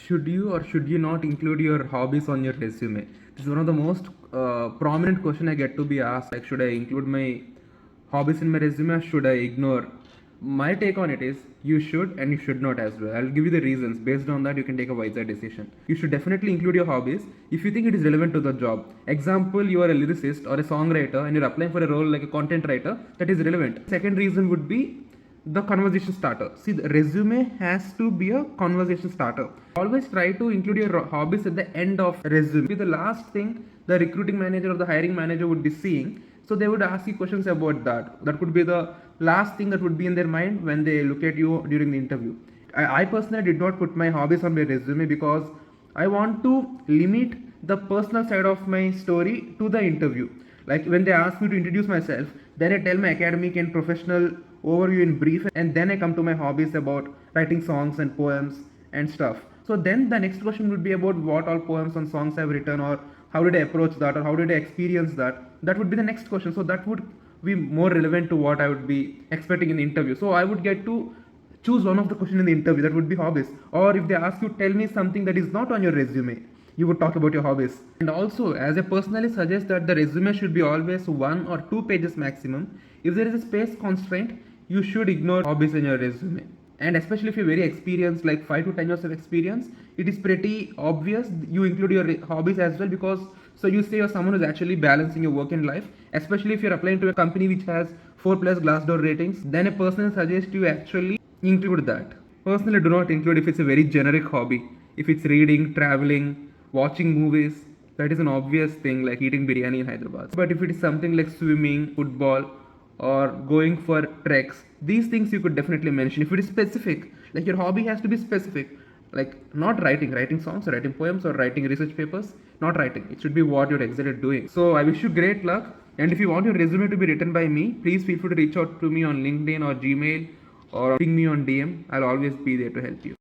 Should you or should you not include your hobbies on your resume? This is one of the most prominent question I get to be asked. Like, should I include my hobbies in my resume or should I ignore? My take on it is you should and you should not as well. I'll give you the reasons. Based on that, you can take a wiser decision. You should definitely include your hobbies if you think it is relevant to the job. Example, you are a lyricist or a songwriter and you're applying for a role like a content writer that is relevant. Second reason would be the conversation starter. See, the resume has to be a conversation starter. Always try to include your hobbies at the end of resume. Be the last thing the recruiting manager or the hiring manager would be seeing. So they would ask you questions about that. That could be the last thing that would be in their mind when they look at you during the interview. I personally did not put my hobbies on my resume because I want to limit the personal side of my story to the interview. Like when they ask me to introduce myself, then I tell my academic and professional overview in brief, and then I come to my hobbies about writing songs and poems and stuff. So then the next question would be about what all poems and songs I've written, or how did I approach that, or how did I experience that. That would be the next question. So that would be more relevant to what I would be expecting in the interview. So I would get to choose one of the questions in the interview, that would be hobbies. Or if they ask you, tell me something that is not on your resume, you would talk about your hobbies. And also, as I personally suggest that the resume should be always 1 or 2 pages maximum. If there is a space constraint, you should ignore hobbies in your resume. And especially if you're very experienced, like 5 to 10 years of experience, it is pretty obvious you include your hobbies as well, because so you say you're someone who's actually balancing your work and life. Especially if you're applying to a company which has 4 plus Glassdoor ratings, then a person suggests you actually include that. Personally, do not include if it's a very generic hobby. If it's reading, traveling, watching movies, that is an obvious thing like eating biryani in Hyderabad. But if it is something like swimming, football, or going for treks, these things you could definitely mention. If it is specific, like your hobby has to be specific, like not writing songs or writing poems or writing research papers, not writing. It should be what you're exactly doing. So I wish you great luck. And if you want your resume to be written by me, please feel free to reach out to me on LinkedIn or Gmail or ping me on DM. I'll always be there to help you.